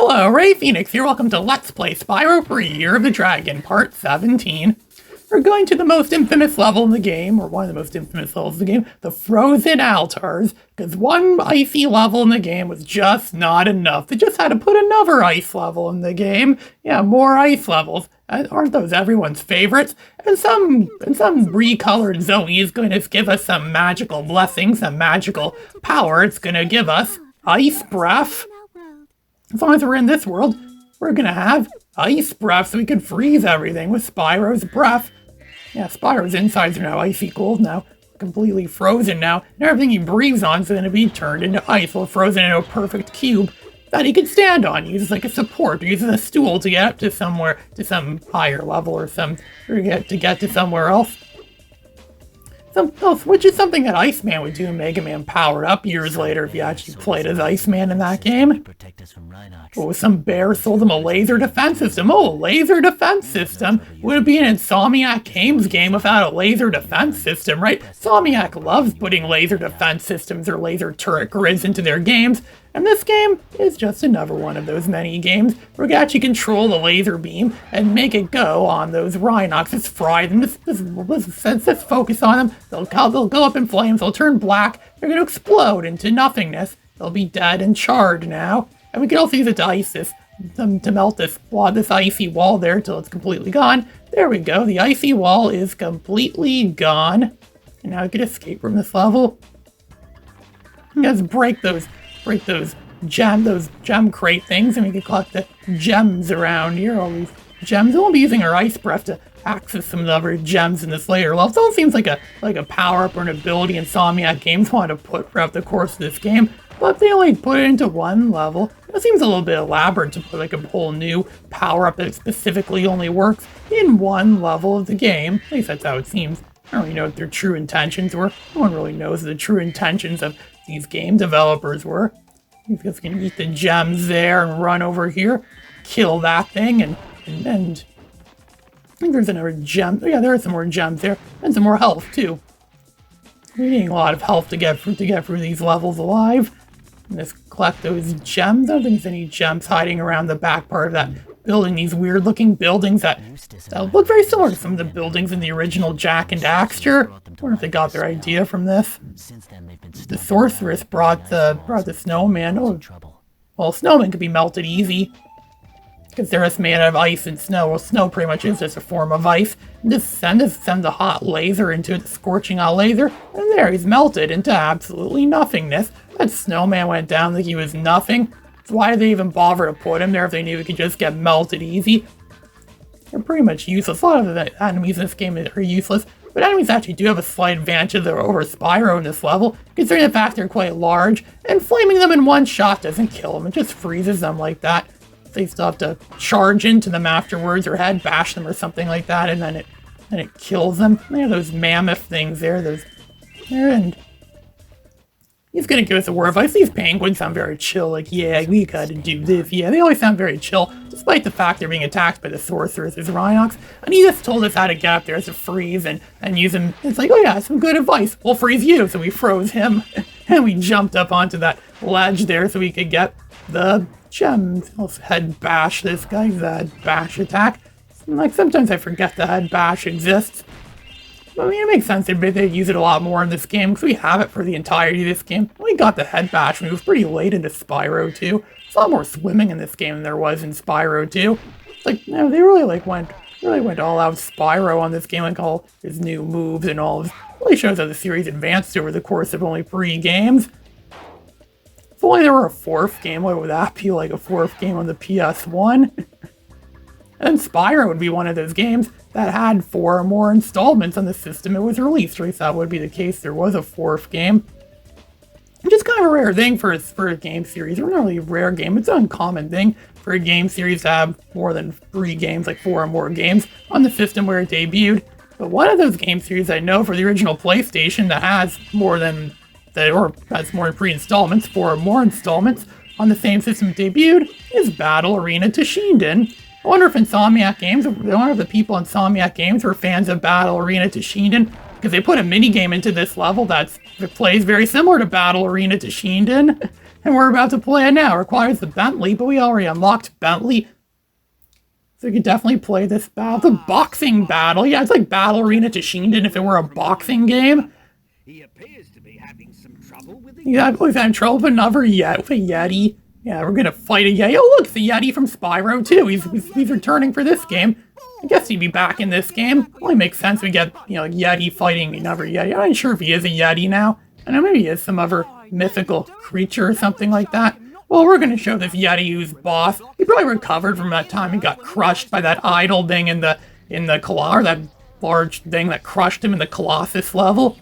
Hello, Ray Phoenix here. Welcome to Let's Play Spyro for Year of the Dragon, Part 17. We're going to the most infamous level in the game, or one of the most infamous levels of the game, the Frozen Altars, because one icy level in the game was just not enough. They just had to put another ice level in the game. Yeah, more ice levels. Aren't those everyone's favorites? And some recolored Zoe is going to give us some magical blessings, some magical power. It's going to give us ice breath. As long as we're in this world, we're gonna have ice breath so we can freeze everything with Spyro's breath. Yeah, Spyro's insides are now icy cold now, completely frozen now, and everything he breathes on is gonna be turned into ice, or frozen into a perfect cube that he can stand on. He uses like a support, or uses a stool to get up to somewhere, to some higher level, or to get to somewhere else. Which is something that Iceman would do in Mega Man Powered Up years later if you actually played as Iceman in that game. Oh, some bear sold him a laser defense system. Oh, a laser defense system? Would it be an Insomniac Games game without a laser defense system, right? Insomniac loves putting laser defense systems or laser turret grids into their games. And this game is just another one of those many games where you can actually control the laser beam and make it go on those Rhinox. Just fry them, just focus on them. They'll go up in flames, they'll turn black, they're going to explode into nothingness. They'll be dead and charred now. And we can also use it to ice this, to melt this icy wall there until it's completely gone. There we go, the icy wall is completely gone. And now we can escape from this level. Let's break those gem crate things, and we can collect the gems around here, all these gems. We'll be using our ice breath to access some of the other gems in this later level. So it seems like a power-up or an ability Insomniac Games want to put throughout the course of this game, but they only put it into one level. It seems a little bit elaborate to put like a whole new power-up that specifically only works in one level of the game. At least that's how it seems. I don't really know what their true intentions were. No one really knows the true intentions of these game developers were. He's just gonna eat the gems there and run over here, kill that thing, and I think there's another gem. Yeah, there are some more gems there, and some more health too. We're needing a lot of health to get through these levels alive. And just collect those gems. I don't think there's any gems hiding around the back part of that building. These weird-looking buildings that look very similar to some of the buildings in the original Jak and Daxter. I wonder if they got their idea from this. The sorceress brought the snowman. Oh, well, snowmen could be melted easy because they're just made out of ice and snow. Well, snow pretty much is just a form of ice. And just send a hot laser into it, the scorching hot laser, and there he's melted into absolutely nothingness. That snowman went down like he was nothing. Why did they even bother to put him there if they knew he could just get melted easy? They're pretty much useless. A lot of the enemies in this game are useless, but enemies actually do have a slight advantage over Spyro in this level, considering the fact they're quite large, and flaming them in one shot doesn't kill them, it just freezes them like that. They still have to charge into them afterwards, or head bash them or something like that, and then it kills them. They have those mammoth things there, and he's gonna give us a word of advice. These penguins sound very chill, like, yeah, we gotta do this. Yeah, they always sound very chill, despite the fact they're being attacked by the sorceress as Rhinox. And he just told us how to get up there to freeze and use him. It's like, oh yeah, some good advice. We'll freeze you. So we froze him, and we jumped up onto that ledge there so we could get the gems. Let's head bash this guy's bash attack. Like, sometimes I forget that head bash exists. I mean, it makes sense they use it a lot more in this game, because we have it for the entirety of this game. We got the head bash move pretty late into Spyro 2. There's a lot more swimming in this game than there was in Spyro 2. It's like, no, they really went all out Spyro on this game, like all his new moves and all of. Really shows how the series advanced over the course of only 3 games. If only there were a 4th game, what would that be, like a 4th game on the PS1? And Spyro would be one of those games that had 4 or more installments on the system it was released. Or at least that would be the case. There was a 4th game. Which is kind of a rare thing for a game series. Or not really a rare game. It's an uncommon thing for a game series to have more than 3 games, like 4 or more games, on the system where it debuted. But one of those game series I know for the original PlayStation that has more than 3 installments, 4 or more installments, on the same system it debuted, is Battle Arena Toshinden. I wonder if the people in Insomniac Games were fans of Battle Arena Toshinden, because they put a minigame into this level that plays very similar to Battle Arena Toshinden. And we're about to play it now. It requires the Bentley, but we already unlocked Bentley. So we could definitely play this battle. It's a boxing battle. Yeah, it's like Battle Arena Toshinden if it were a boxing game. He appears to be having some trouble with the Yeah, we've had trouble with another with a Yeti. Yeah, we're gonna fight a Yeti. Oh, look, it's the Yeti from Spyro, too. He's returning for this game. I guess he'd be back in this game. Only makes sense we get, Yeti fighting another Yeti. I'm not sure if he is a Yeti now. I know maybe he is some other mythical creature or something like that. Well, we're gonna show this Yeti who's boss. He probably recovered from that time he got crushed by that idol thing in the that large thing that crushed him in the Colossus level.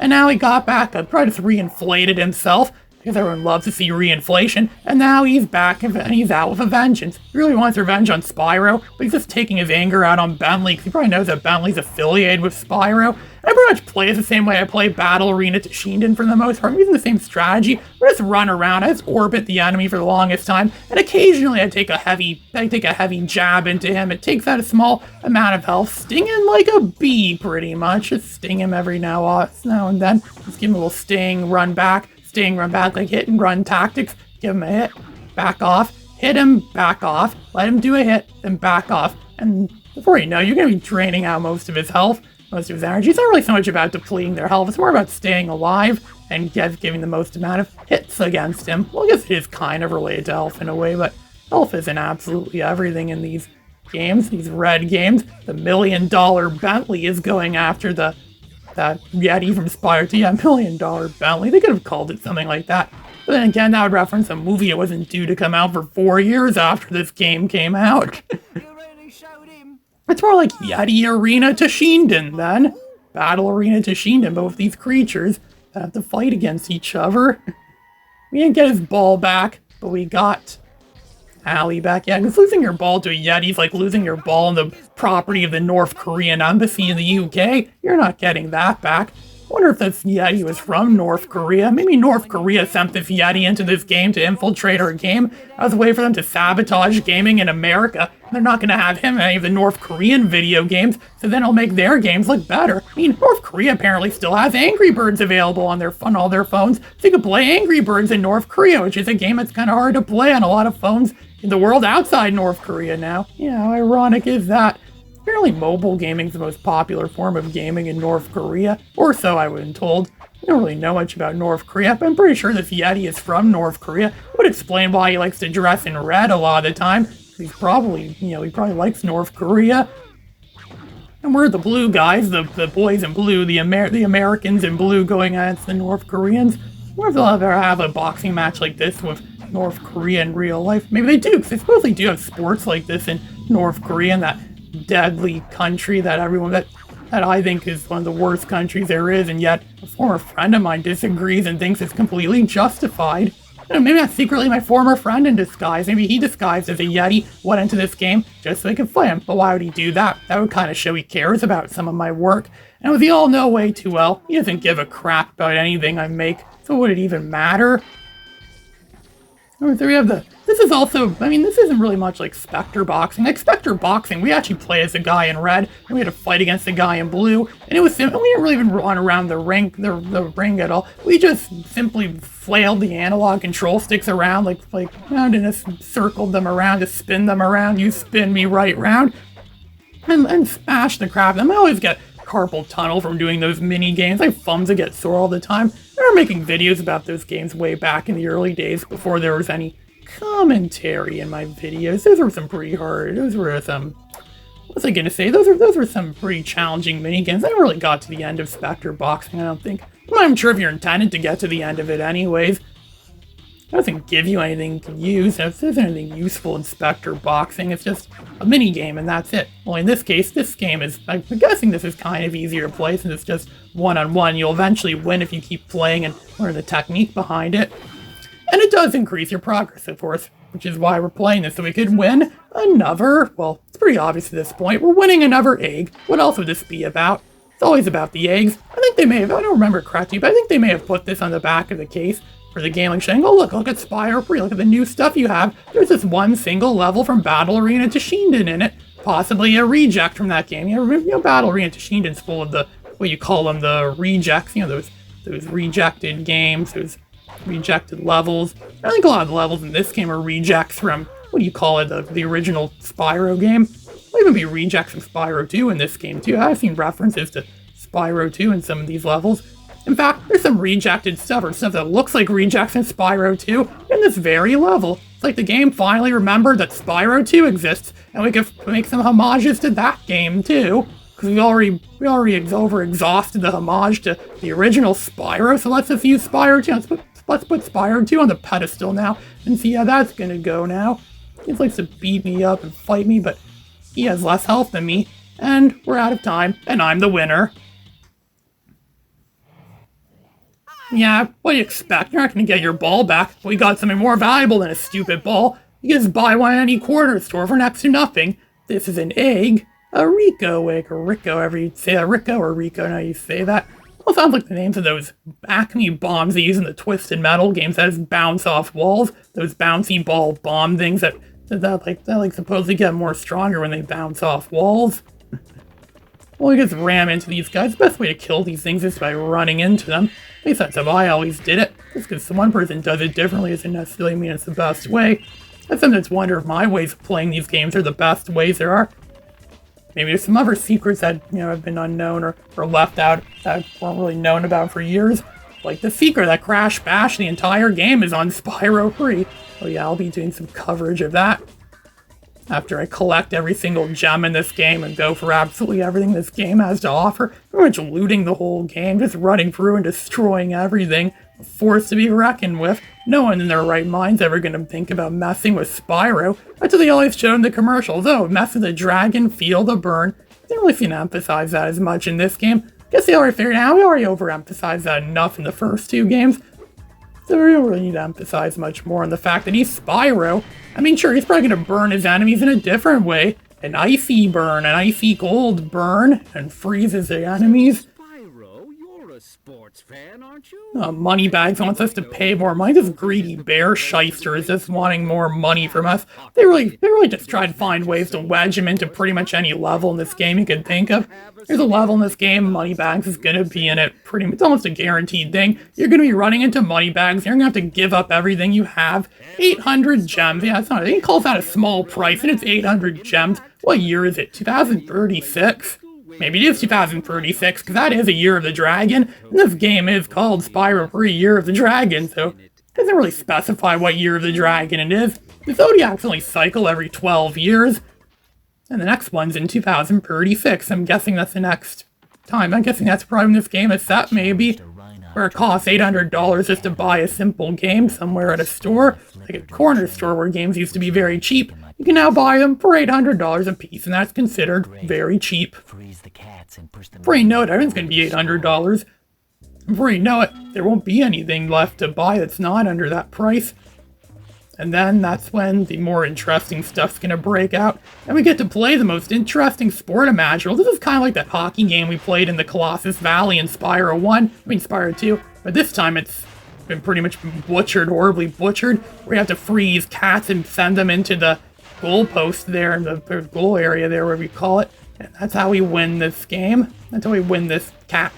And now he got back up, probably just reinflated himself, because everyone loves to see reinflation, and now he's back and he's out with a vengeance. He really wants revenge on Spyro, but he's just taking his anger out on Bentley, because he probably knows that Bentley's affiliated with Spyro. And I pretty much play it the same way I play Battle Arena Toshinden for the most part. I'm using the same strategy. I just run around, I just orbit the enemy for the longest time, and occasionally I take a heavy jab into him. It takes out a small amount of health, sting him like a bee, pretty much. Just sting him every now and then. Just give him a little sting, run back, like hit and run tactics. Give him a hit, back off, hit him, back off, let him do a hit, then back off. And before you know, you're going to be draining out most of his health, most of his energy. It's not really so much about depleting their health, it's more about staying alive and giving the most amount of hits against him. Well, I guess it is kind of related to health in a way, but health isn't absolutely everything in these games, these red games. The $1 million Bentley is going after that Yeti from Spyro. Yeah, $1 million Bentley. They could have called it something like that. But then again, that would reference a movie that wasn't due to come out for 4 years after this game came out. You really showed him. It's more like Yeti Arena Toshinden, then. Battle Arena Toshinden, but with these creatures that have to fight against each other. We didn't get his ball back, but we got Ali back. Yeah, because losing your ball to a Yeti is like losing your ball in the property of the North Korean embassy in the UK. You're not getting that back. I wonder if this Yeti was from North Korea. Maybe North Korea sent this Yeti into this game to infiltrate our game as a way for them to sabotage gaming in America. They're not going to have him in any of the North Korean video games, so then it'll make their games look better. I mean, North Korea apparently still has Angry Birds available on all their phones, so you can play Angry Birds in North Korea, which is a game that's kind of hard to play on a lot of phones in the world outside North Korea now. Yeah, how ironic is that? Apparently mobile gaming is the most popular form of gaming in North Korea, or so I've been told. I don't really know much about North Korea, but I'm pretty sure this Yeti is from North Korea. It would explain why he likes to dress in red a lot of the time. He's probably, he probably likes North Korea. And we're the blue guys, the boys in blue, the Americans in blue going against the North Koreans. I wonder if they'll ever have a boxing match like this with North Korea in real life. Maybe they do, because they supposedly do have sports like this in North Korea, and that deadly country that I think is one of the worst countries there is, and yet a former friend of mine disagrees and thinks it's completely justified. Maybe that's secretly my former friend in disguise. Maybe he disguised as a Yeti, went into this game just so he could fight him. But why would he do that? That would kind of show he cares about some of my work. And as we all know way too well, he doesn't give a crap about anything I make, so would it even matter? So we have this is also, this isn't really much like Spectre Boxing. Like Spectre Boxing, we actually play as a guy in red, and we had to fight against a guy in blue, and it was simple. We didn't really even run around the ring at all. We just simply flailed the analog control sticks around, like round and just circled them around, just spin them around. You spin me right round, and smash the crap. I always get carpal tunnel from doing those mini games. My thumbs would get sore all the time. I remember making videos about those games way back in the early days before there was any commentary in my videos. Those were some pretty hard. Those were some. What was I gonna say? Those were some pretty challenging mini games. I never really got to the end of Spectre Boxing. I don't think. I'm not even sure if you're intended to get to the end of it, anyways. It doesn't give you anything to use. If there's anything useful in Spectre Boxing, it's just a mini game and that's it. Well, in this case, this game is, I'm guessing this is kind of easier to play since it's just one-on-one. You'll eventually win if you keep playing and learn the technique behind it. And it does increase your progress, of course, which is why we're playing this, so we could win another, well, it's pretty obvious at this point, we're winning another egg. What else would this be about? It's always about the eggs. I think they may have, I don't remember correctly, but I think they may have put this on the back of the case for the game, like saying, oh look at Spyro, look at the new stuff you have. There's this one single level from Battle Arena Toshinden in it, possibly a reject from that game. Battle Arena Toshinden's full of the, what you call them, the rejects, those rejected games, those rejected levels. I think a lot of the levels in this game are rejects from, what do you call it, the original Spyro game. Might even be rejects from Spyro 2 in this game too. I've seen references to Spyro 2 in some of these levels. In fact, there's some rejected stuff or stuff that looks like rejects in Spyro 2 in this very level. It's like the game finally remembered that Spyro 2 exists, and we could make some homages to that game too. Because we already over-exhausted the homage to the original Spyro, so let's just use Spyro 2. Let's put Spyro 2 on the pedestal now, and see how that's gonna go now. He likes to beat me up and fight me, but he has less health than me, and we're out of time, and I'm the winner. Yeah, what do you expect? You're not gonna get your ball back. We got something more valuable than a stupid ball. You just buy one at any corner store for next to nothing. This is an egg. A Rico egg, or Rico, however you say that. Rico or Rico, now you say that. Well, sounds like the names of those Acme bombs they use in the Twisted Metal games that just bounce off walls. Those bouncy ball bomb things that supposedly get more stronger when they bounce off walls. Well, you just ram into these guys. The best way to kill these things is by running into them. At least that's how I always did it. Just because one person does it differently doesn't necessarily mean it's the best way. I sometimes wonder if my ways of playing these games are the best ways there are. Maybe there's some other secrets that, have been unknown or left out that weren't really known about for years. Like the secret that Crash Bash the entire game is on Spyro 3. Oh yeah, I'll be doing some coverage of that. After I collect every single gem in this game and go for absolutely everything this game has to offer, pretty much looting the whole game, just running through and destroying everything, a force to be reckoned with. No one in their right mind's ever gonna think about messing with Spyro. That's what they always show in the commercials. Oh, mess with the dragon, feel the burn. They don't really seem to emphasize that as much in this game. Guess they already figured out, we already overemphasized that enough in the first two games. So we don't really need to emphasize much more on the fact that he's Spyro. I mean, sure, he's probably going to burn his enemies in a different way. An icy burn, an icy cold burn, and freezes the enemies. Spyro, you're a sports fan, aren't you? Moneybags wants us to pay more money. This greedy bear shyster is just wanting more money from us. They really just try to find ways to wedge him into pretty much any level in this game you can think of. There's a level in this game, Moneybags is going to be in it pretty much. It's almost a guaranteed thing. You're going to be running into Moneybags. You're going to have to give up everything you have. 800 gems. Yeah, it's not. They call that a small price, and it's 800 gems. What year is it? 2036? Maybe it is 2036, because that is a Year of the Dragon. And this game is called Spyro 3 Year of the Dragon, so it doesn't really specify what Year of the Dragon it is. The Zodiacs only cycle every 12 years. And the next one's in 2036. I'm guessing that's the next time. I'm guessing that's probably when this game is set, maybe. Where it costs $800 just to buy a simple game somewhere at a store. Like a corner store where games used to be very cheap. You can now buy them for $800 a piece, and that's considered very cheap. Before you know it, everything's going to be $800. Before you know it, there won't be anything left to buy that's not under that price. And then that's when the more interesting stuff's gonna break out, and we get to play the most interesting sport imaginable. This is kind of like that hockey game we played in the Colossus Valley in Spyro 2, but this time it's been pretty much butchered, horribly butchered, where you have to freeze cats and send them into the goalpost there, in the goal area there, whatever you call it, and that's how we win this game. That's how we win this cat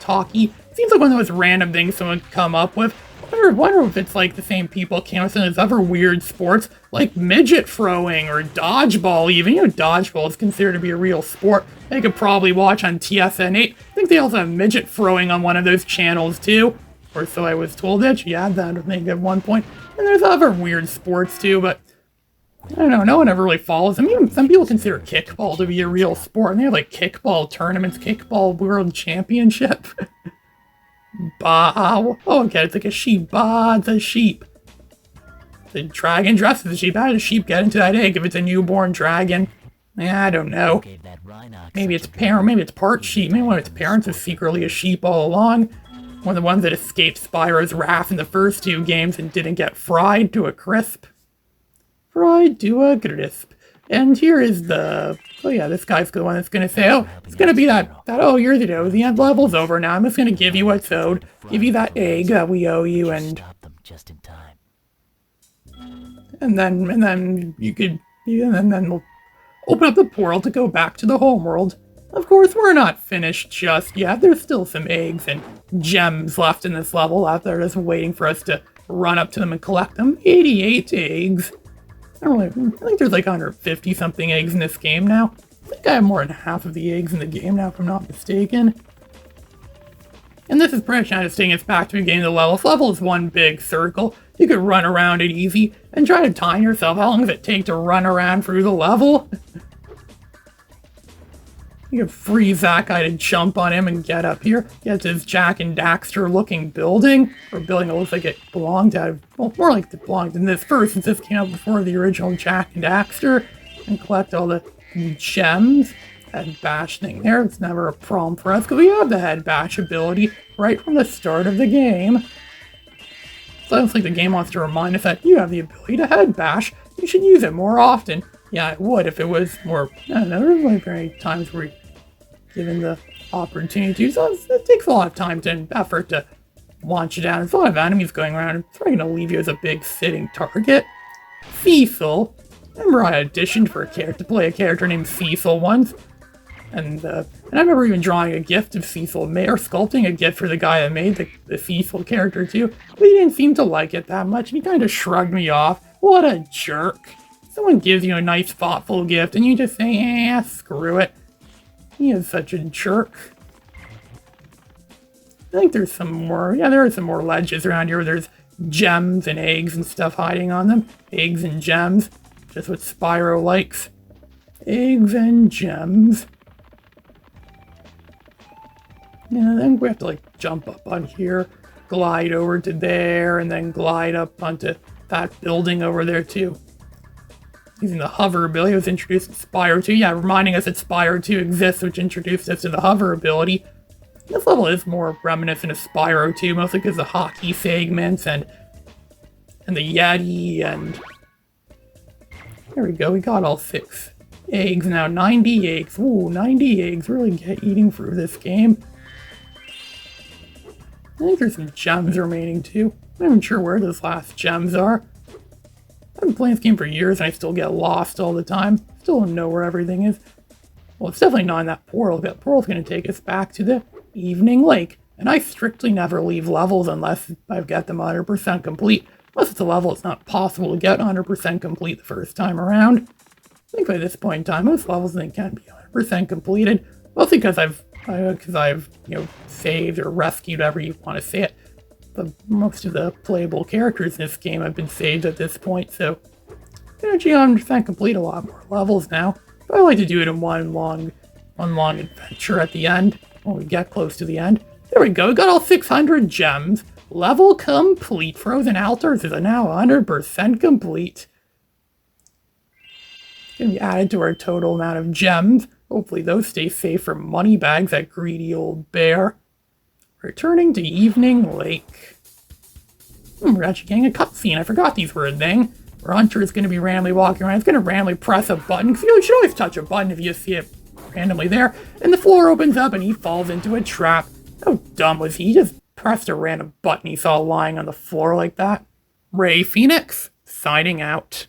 hockey. Seems like one of those random things someone could come up with. I wonder if it's like the same people came up with some of those other weird sports, like midget throwing or dodgeball even. Dodgeball is considered to be a real sport. They could probably watch on TSN 8. I think they also have midget throwing on one of those channels too. Or so I was told. They actually had that, I think, at one point. And there's other weird sports too, but I don't know, no one ever really follows them. Even some people consider kickball to be a real sport, and they have like kickball tournaments, kickball world championship. Bah. Oh, okay, it's like a sheep. Bah, it's a sheep. The dragon dresses the sheep. How does a sheep get into that egg if it's a newborn dragon? I don't know. Maybe it's part sheep. Maybe one of its parents is secretly a sheep all along. One of the ones that escaped Spyro's wrath in the first two games and didn't get fried to a crisp. Fried to a crisp. And here is the... Oh yeah, this guy's the one that's gonna say, oh, it's gonna be that oh, you're the end level's over now. I'm just gonna give you what's owed. Give you that egg that we owe you, and then we'll open up the portal to go back to the homeworld. Of course, we're not finished just yet. There's still some eggs and gems left in this level out there just waiting for us to run up to them and collect them. 88 eggs. I think there's like 150 something eggs in this game now. I think I have more than half of the eggs in the game now, if I'm not mistaken. And this is pretty much just taking us back to the beginning of the level. This level is one big circle. You could run around it easy and try to time yourself. How long does it take to run around through the level? You can freeze that guy to jump on him and get up here. Get this Jack and Daxter looking building. Or building that looks like it belonged to, well, more like it belonged in this first, since this came out before the original Jack and Daxter. And collect all the gems. Head bash thing there. It's never a problem for us because we have the head bash ability right from the start of the game. So I don't think the game wants to remind us that you have the ability to head bash. You should use it more often. Yeah, it would if it was more. I don't know, there's like very times where given the opportunity to. So it takes a lot of time and effort to launch it down. There's a lot of enemies going around. It's probably going to leave you as a big sitting target. Cecil. Remember I auditioned for to play a character named Cecil once. And I remember even drawing a gift of Cecil, or sculpting a gift for the guy that made the Cecil character too. But he didn't seem to like it that much, and he kind of shrugged me off. What a jerk. Someone gives you a nice, thoughtful gift, and you just say, eh, screw it. He is such a jerk. I think there's some more, yeah, there are some more ledges around here where there's gems and eggs and stuff hiding on them. Eggs and gems. Just what Spyro likes. Eggs and gems. Yeah, then we have to like jump up on here, glide over to there, and then glide up onto that building over there too. Using the hover ability was introduced in Spyro 2. Yeah, reminding us that Spyro 2 exists, which introduced us to the hover ability. This level is more reminiscent of Spyro 2, mostly because of the hockey segments and the Yeti and... There we go, we got all 6 eggs now. 90 eggs. Ooh, 90 eggs. Really eating through this game. I think there's some gems remaining too. I'm not even sure where those last gems are. I've been playing this game for years and I still get lost all the time. Still don't know where everything is. Well, it's definitely not in that portal. That portal's going to take us back to the Evening Lake. And I strictly never leave levels unless I've got them 100% complete. Unless it's a level it's not possible to get 100% complete the first time around. I think by this point in time, most levels I think can be 100% completed. Mostly because I've saved or rescued, however you want to say it. But most of the playable characters in this game have been saved at this point, so actually 100% complete a lot more levels now. But I like to do it in one long adventure at the end, when we get close to the end. There we go, we got all 600 gems. Level complete. Frozen Altars is now 100% complete. It's going to be added to our total amount of gems. Hopefully those stay safe from money bags, that greedy old bear. Returning to Evening Lake. We're actually getting a cutscene. I forgot these were a thing. Where Hunter is going to be randomly walking around. He's going to randomly press a button. Because you should always touch a button if you see it randomly there. And the floor opens up and he falls into a trap. How dumb was he? He just pressed a random button he saw lying on the floor like that. Ray Phoenix, signing out.